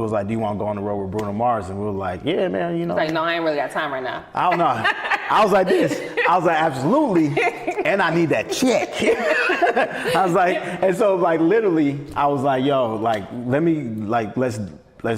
was like, do you want to go on the road with Bruno Mars? And we were like, yeah, man, you know. Like, no, I ain't really got time right now. I don't know. I was like this. I was like, absolutely. And I need that check. I was like, and so like literally, I was like, yo, like, let's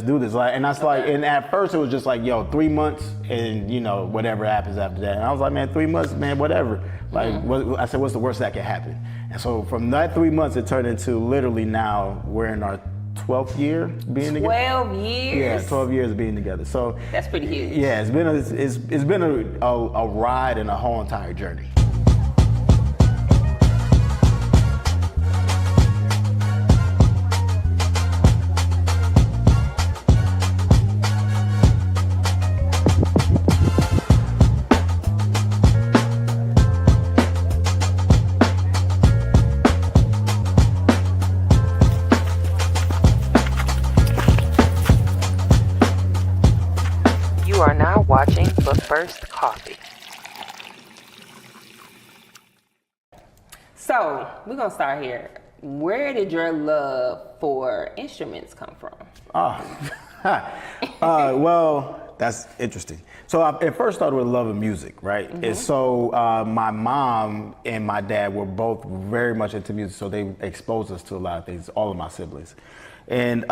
do this. Like, and that's like, and at first it was just like, yo, 3 months and you know, whatever happens after that. And I was like, man, 3 months, man, whatever. Like, I said, what's the worst that can happen? And so from that 3 months, it turned into literally now we're in our 12th year being together. 12 years? Yeah, 12 years of being together. So that's pretty huge. Yeah, it's been a ride and a whole entire journey. You are now watching But First Coffee. So, we're going to start here. Where did your love for instruments come from? Well, that's interesting. So it first started with love of music, right? And so my mom and my dad were both very much into music, so they exposed us to a lot of things, all of my siblings. And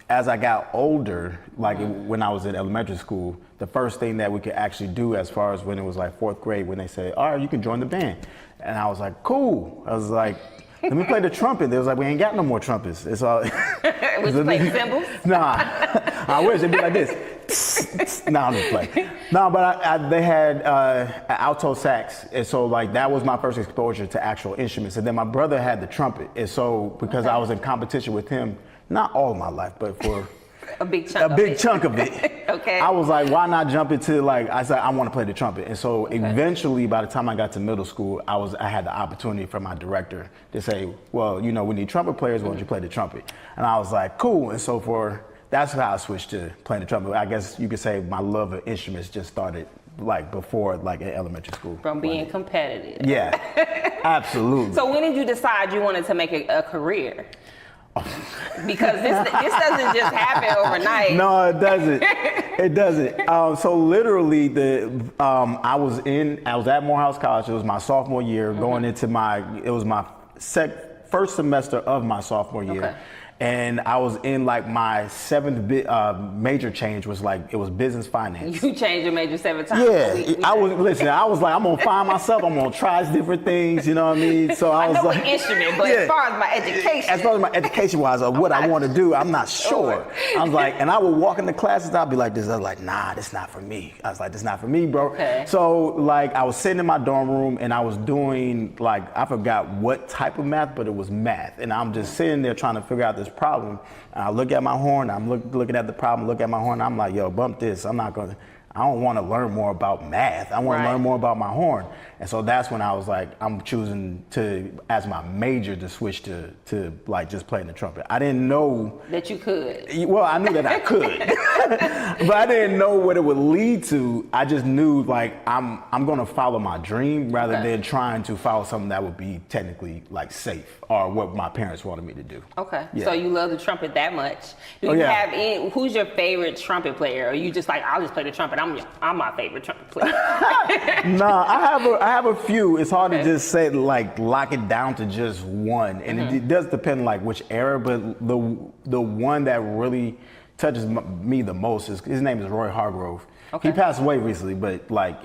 as I got older, like when I was in elementary school, the first thing that we could actually do as far as when it was like 4th grade, when they said, all right, you can join the band. And I was like, cool. I was like, let me play the trumpet. They was like, we ain't got no more trumpets. It's all. Was you playing cymbals? Nah, I wish it'd be like this. Nah, I'm just playing. No, but they had alto sax, and so like that was my first exposure to actual instruments. And then my brother had the trumpet, and so because I was in competition with him, not all of my life, but for a big chunk of it. Okay. I was like, why not jump into like, I said, I want to play the trumpet. And so eventually, by the time I got to middle school, I had the opportunity from my director to say, well, you know, we need trumpet players, why don't you play the trumpet? And I was like, cool. And so that's how I switched to playing the trumpet. I guess you could say my love of instruments just started like before, like in elementary school. From being competitive. Yeah, absolutely. So when did you decide you wanted to make a career? Because this doesn't just happen overnight. No, it doesn't. It doesn't. So literally, I was at Morehouse College. It was my sophomore year, going into it was my first semester of my sophomore year. Okay. And I was in like my 7th major change was like, it was business finance. You changed your major 7 times. Yeah, I was like, I'm gonna find myself, I'm gonna try different things, you know what I mean? So I was like, an instrument, but as far as my education. As far as my education wise, or what I want to do, I'm not sure. I was like, and I would walk into classes, I'd be like this, I was like, nah, this not for me. I was like, this not for me, bro. Okay. So like, I was sitting in my dorm room and I was doing like, I forgot what type of math, but it was math. And I'm just sitting there trying to figure out this problem. And I look at my horn, I'm looking at the problem, look at my horn, I'm like, yo, bump this. I don't want to learn more about math. I want to learn more about my horn. And so that's when I was like, I'm choosing to, as my major, to switch to like just playing the trumpet. I didn't know that you could. Well, I knew that I could, but I didn't know what it would lead to. I just knew like I'm going to follow my dream rather than trying to follow something that would be technically like safe or what my parents wanted me to do. Okay. Yeah. So you love the trumpet that much. Do you have who's your favorite trumpet player? Or you just like, I'll just play the trumpet. I'm my favorite trumpet player. Nah, I have a few. It's hard to just say like lock it down to just one, and it does depend like which era. But the one that really touches me the most is his name is Roy Hargrove. Okay. He passed away recently, but like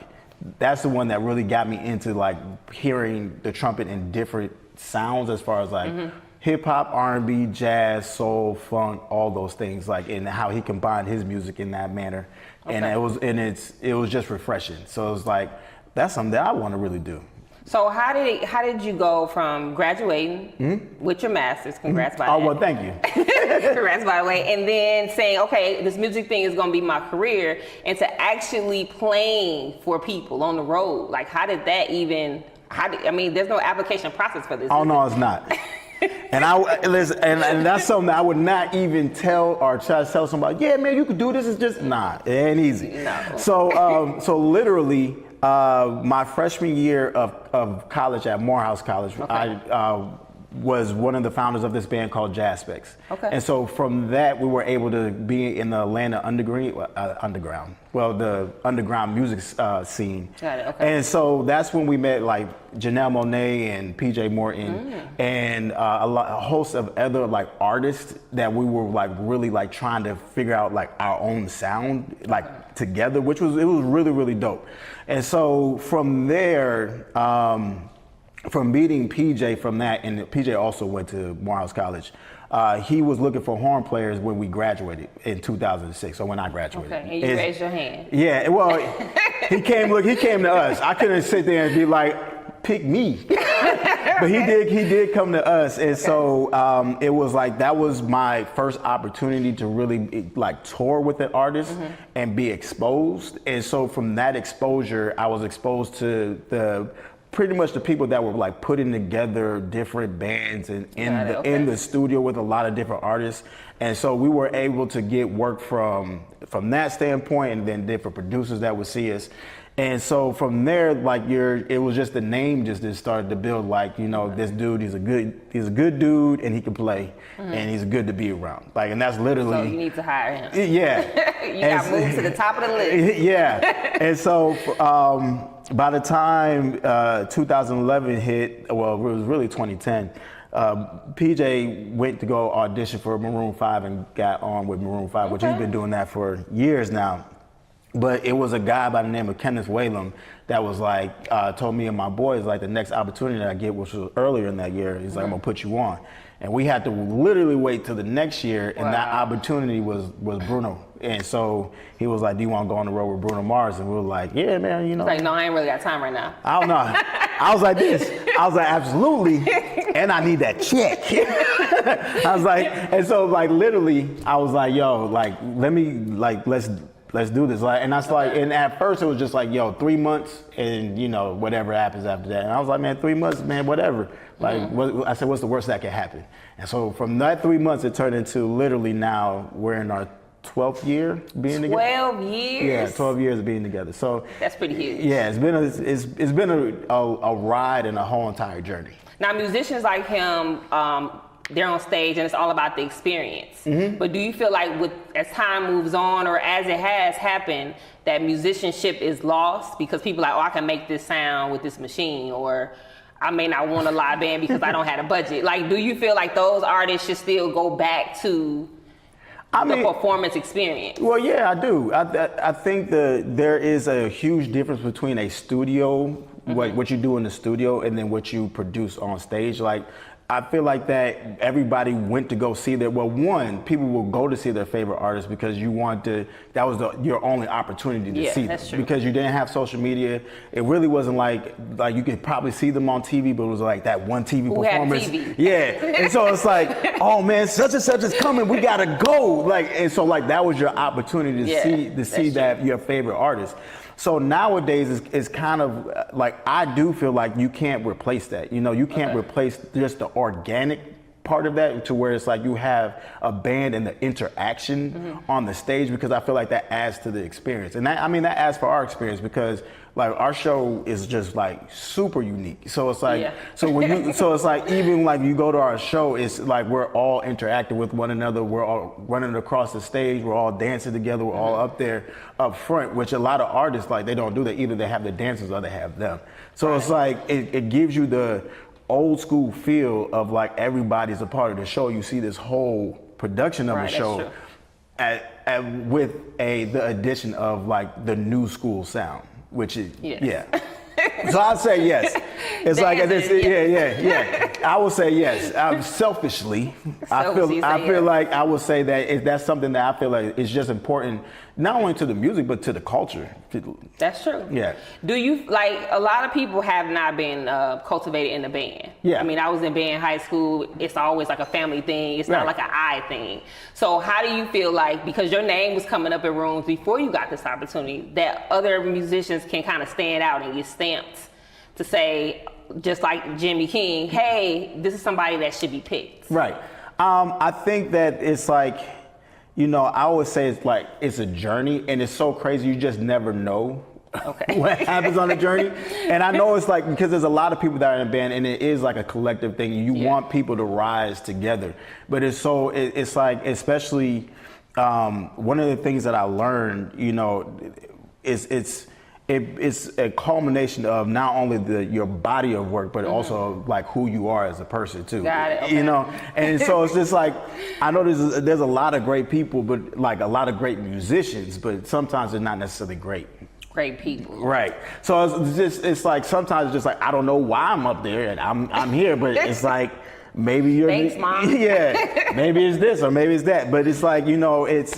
that's the one that really got me into like hearing the trumpet in different sounds as far as like hip hop, R&B, jazz, soul, funk, all those things, like, and how he combined his music in that manner. Okay. And it was just refreshing. So it was like, that's something that I want to really do. So how did you go from graduating with your master's, congrats by that. Oh, well, thank you. Congrats by the way, and then saying, okay, this music thing is gonna be my career, and to actually playing for people on the road, like how did that even, I mean, there's no application process for this. Oh, no, it's not. And and that's something that I would not even tell or try to tell somebody, yeah, man, you could do this. It's just, nah, it ain't easy. No. So my freshman year of college at Morehouse College, was one of the founders of this band called Jaspex. Okay. And so from that, we were able to be in the Atlanta the underground music scene. Got it, okay. And so that's when we met like Janelle Monae and PJ Morton and a host of other like artists that we were like really like trying to figure out like our own sound like together, it was really, really dope. And so from there, from meeting PJ from that, and PJ also went to Morehouse College, he was looking for horn players when we graduated in 2006, so when I graduated. Okay, and you raised your hand. Yeah, well, he came to us. I couldn't sit there and be like, pick me. But he did come to us, and so it was like that was my first opportunity to really like tour with an artist and be exposed. And so from that exposure, I was exposed to pretty much the people that were like putting together different bands and in the studio with a lot of different artists. And so we were able to get work from that standpoint, and then different producers that would see us. And so from there, like it was just the name just started to build. Like, you know, this dude, he's a good dude, and he can play, and he's good to be around. Like, and that's literally. So you need to hire him. Yeah. You got moved to the top of the list. Yeah. And so by the time 2011 hit, well, it was really 2010. PJ went to go audition for Maroon 5 and got on with Maroon 5, which he's been doing that for years now. But it was a guy by the name of Kenneth Whalum that was like, told me and my boys, like the next opportunity that I get, which was earlier in that year, he's like, I'm gonna put you on. And we had to literally wait till the next year, and that opportunity was Bruno. And so he was like, do you want to go on the road with Bruno Mars? And we were like, yeah, man, you know. Like, no, I ain't really got time right now. I don't know. I was like this. I was like, absolutely. And I need that check. I was like, and so like literally, I was like, yo, like, let's do this. Like, and that's like, and at first it was just like, yo, 3 months, and you know, whatever happens after that. And I was like, man, 3 months, man, whatever. Like, I said, what's the worst that could happen? And so from that 3 months, it turned into literally now we're in our 12th year being together. 12 years? Yeah, 12 years of being together. So that's pretty huge. Yeah, it's been a ride and a whole entire journey. Now, musicians like him, they're on stage and it's all about the experience. But do you feel like as time moves on, or as it has happened, that musicianship is lost because people are like, oh, I can make this sound with this machine, or I may not want a live band because I don't have a budget? Like, do you feel like those artists should still go back to the performance experience? Well, yeah, I do. I think there is a huge difference between a studio, what you do in the studio, and then what you produce on stage. Like, I feel like that everybody went to go see people will go to see their favorite artist because that was your only opportunity to see them. True. Because you didn't have social media. It really wasn't like you could probably see them on TV, but it was like that one TV performance. TV? Yeah. And so it's like, oh man, such and such is coming, we gotta go. Like, and so like that was your opportunity to see that your favorite artist. So nowadays it's kind of like, I do feel like you can't replace that. You know, you can't replace just the organic part of that to where it's like you have a band and the interaction on the stage, because I feel like that adds to the experience. And that adds for our experience, because like our show is just like super unique. So it's like, so it's like, even like you go to our show, it's like we're all interacting with one another. We're all running across the stage. We're all dancing together. We're all up there up front, which a lot of artists, like, they don't do that. Either they have the dancers or they have them. So it's like, it gives you the old school feel of like everybody's a part of the show. You see this whole production of the show with the addition of like the new school sound, which is So I'd say yes. It's like I would say yes. Selfishly, I feel like I would say that if that's something that I feel like is just important, not only to the music but to the culture. That's true. Yeah. Do you, like, a lot of people have not been cultivated in the band? Yeah. I mean, I was in band in high school. It's always like a family thing. It's not like an I thing. So how do you feel like, because your name was coming up in rooms before you got this opportunity, that other musicians can kind of stand out and get stamped to say, just like Jimmy King, hey, this is somebody that should be picked? Right. I think that it's like, you know, I always say it's like, it's a journey, and it's so crazy. You just never know Okay. what happens on the journey. And I know it's like, because there's a lot of people that are in a band and it is like a collective thing. You want people to rise together. But it's like, especially one of the things that I learned, you know, it's a culmination of not only your body of work, but also like who you are as a person too. Got it. Okay. You know, and so it's just like, I know there's a lot of great people, but like a lot of great musicians, but sometimes they're not necessarily great people. Right. So it's like sometimes it's just like, I don't know why I'm up there and I'm here, but it's like, maybe you're Thanks, Mom. Yeah, maybe it's this or maybe it's that, but it's like, you know, it's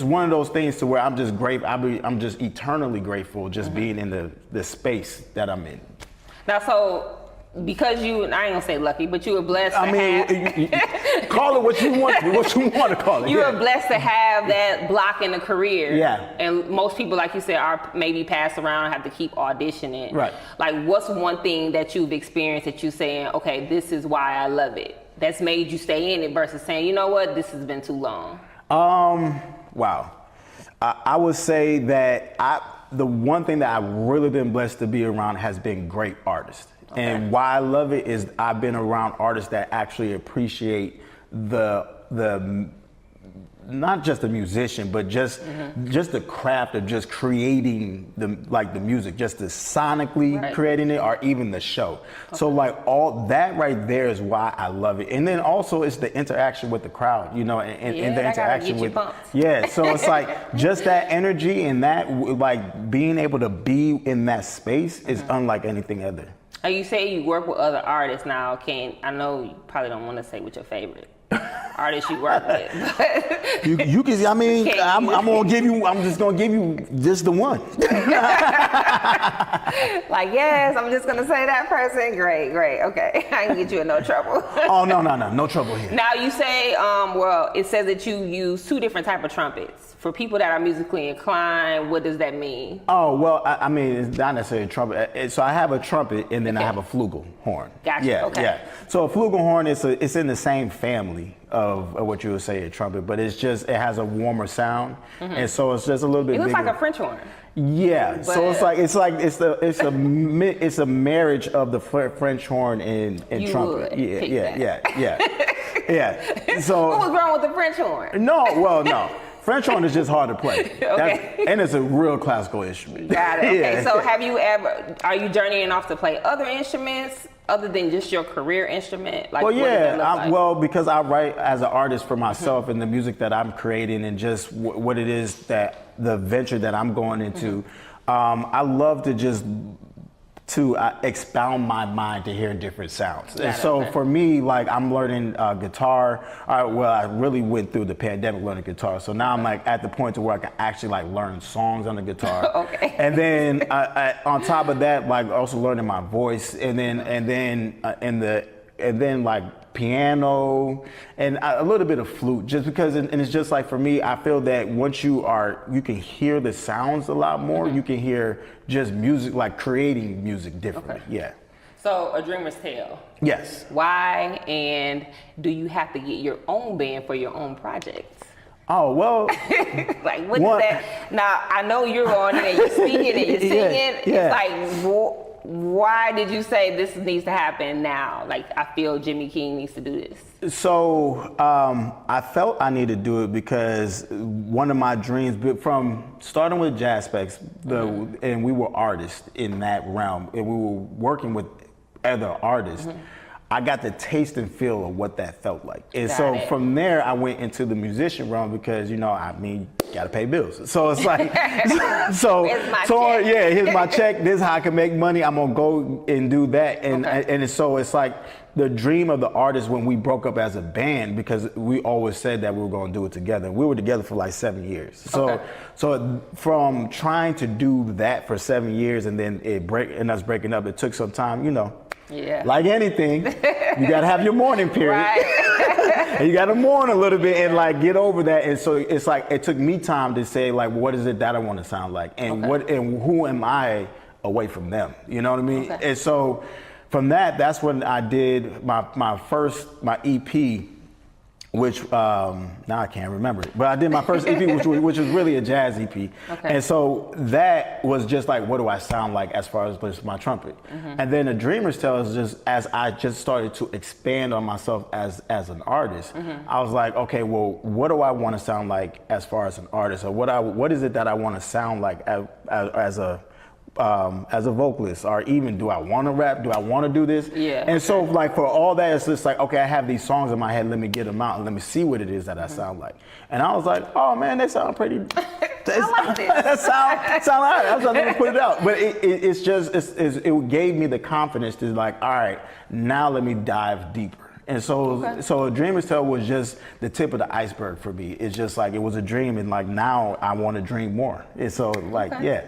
one of those things to where I'm just grateful. I'm just eternally grateful just being in the space that I'm in. Now, so because I ain't gonna say lucky, but you were blessed. Call it what you want to call it. You were blessed to have that block in a career. Yeah. And most people, like you said, are maybe passed around and have to keep auditioning. Right. Like, what's one thing that you've experienced that you're saying, okay, this is why I love it, that's made you stay in it versus saying, you know what, this has been too long? Wow. I would say that the one thing that I've really been blessed to be around has been great artists. Okay. And why I love it is I've been around artists that actually appreciate the not just the musician, but just the craft of just creating the music, just the sonically creating it, or even the show. Okay. So like all that right there is why I love it. And then also it's the interaction with the crowd, you know, and the interaction with so it's like just that energy and that like being able to be in that space is unlike anything other. You say you work with other artists now. I know you probably don't want to say what your favorite artist you work with. But you can. I mean, I'm just gonna give you just the one. Like, yes, I'm just gonna say that person. Great, okay. I can get you in no trouble. Oh no trouble here. Now you say, well, it says that you use 2 different type of trumpets. For people that are musically inclined, what does that mean? Oh, well, I mean, it's not necessarily a trumpet. So I have a trumpet and then I have a flugelhorn. Gotcha. Yeah, okay. Yeah. So a flugelhorn it's in the same family of what you would say a trumpet, but it has a warmer sound, and so it's just a little bit. It looks bigger. like a French horn. Yeah. But so it's a marriage of the French horn and trumpet. Yeah. So what was wrong with the French horn? No. French horn is just hard to play. Okay. And it's a real classical instrument. Got it. Okay. So are you journeying off to play other instruments other than just your career instrument? Like, well, because I write as an artist for myself and the music that I'm creating and just what it is that the venture that I'm going into, I love to just expound my mind to hear different sounds. And so for me, like I'm learning guitar. I really went through the pandemic learning guitar. So now I'm like at the point to where I can actually like learn songs on the guitar. Okay. And then on top of that, like also learning my voice, and then like piano and a little bit of flute, just because, and it's just like for me, I feel that once you can hear the sounds a lot more. You can hear just music, like creating music differently. Okay. Yeah. So A Dreamer's Tale. Yes. Why, and do you have to get your own band for your own projects? Oh, well. Like, what is that? Now, I know you're going in and you're speaking and you're singing. Yeah. It's like, why did you say this needs to happen now? Like, I feel Jimmy King needs to do this. So I felt I needed to do it because one of my dreams, from starting with Jazz Specs, and we were artists in that realm, and we were working with other artists. I got the taste and feel of what that felt like. And from there, I went into the musician realm because, you gotta pay bills. So it's like, here's my check. This is how I can make money. I'm gonna go and do that. And so it's like the dream of the artist when we broke up as a band, because we always said that we were gonna do it together. We were together for like 7 years. So from trying to do that for 7 years and then us breaking up, it took some time, like anything, you gotta have your mourning period. Right. And you gotta mourn a little bit and like get over that. And so it's like it took me time to say like, what is it that I want to sound like, and who am I away from them? You know what I mean? Okay. And so from that's when I did my EP. which now I can't remember it, but I did my first EP, which was really a jazz EP. Okay. And so that was just like, what do I sound like as far as just my trumpet? And then The Dreamer's Tale is just as I just started to expand on myself as an artist. I was like, okay, well, what do I want to sound like as far as an artist, or what is it that I want to sound like as a vocalist, or even do I want to rap? Do I want to do this? Yeah. And so like for all that, it's just like, okay, I have these songs in my head, let me get them out and let me see what it is that I sound like. And I was like, oh man, they sound pretty. I like this. That sound all right. I was like, let me put it out. But it gave me the confidence to like, all right, now let me dive deeper. And so, so A Dreamer's Tale was just the tip of the iceberg for me. It's just like, it was a dream, and like now I want to dream more. And so like, yeah.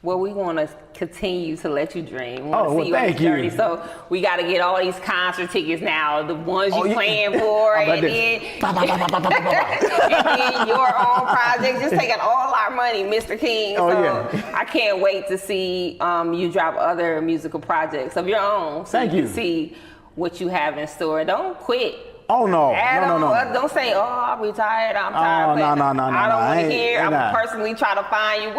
Well, we want to continue to let you dream. We want Oh, to well, see you on thank the journey. you. So we got to get all these concert tickets now, the ones you playing for, and then your own project, just taking all our money, Mr. King. Oh, so yeah. I can't wait to see you drop other musical projects of your own. So Thank you you. can see what you have in store. Don't quit. Oh no, no. Don't say, oh, I'm retired, I'm tired. No. I don't want to hear. I'm nah. personally trying to find you.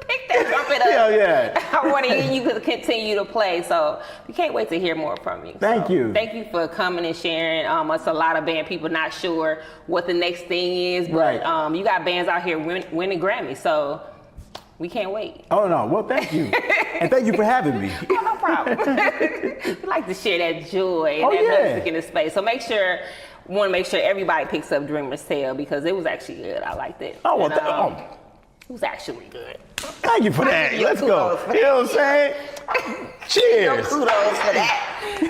Pick that trumpet up. Hell yeah. I want to hear you continue to play. So we can't wait to hear more from you. Thank you. Thank you for coming and sharing. It's a lot of band people not sure what the next thing is, but Right. you got bands out here winning Grammys. So we can't wait. Oh no, well thank you. And thank you for having me. Oh, no problem. We like to share that joy and that music in the space. So want to make sure everybody picks up Dreamer's Tale, because it was actually good. I liked it. Oh, well, And, it was actually good. Thank you for that. Let's go. kudos for You know what I'm saying? Cheers. Kudos for that.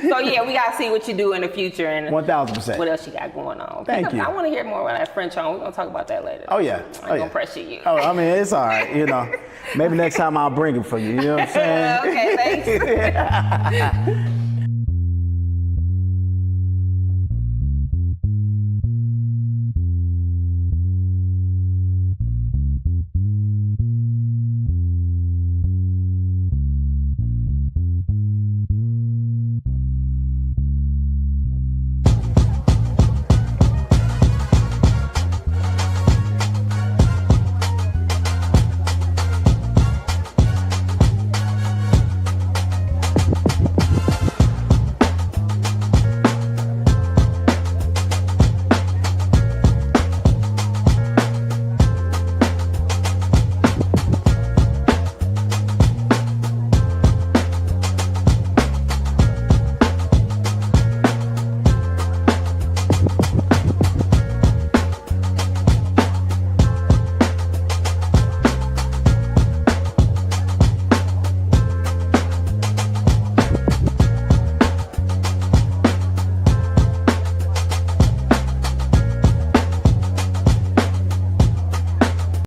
So yeah, we gotta see what you do in the future and 1000%. what else you got going on. Thank you. I want to hear more about that French horn. We're gonna talk about that later. Oh yeah. I'm gonna pressure you. Oh, I mean, it's all right. You know, maybe next time I'll bring it for you. You know what I'm saying? Okay, thanks.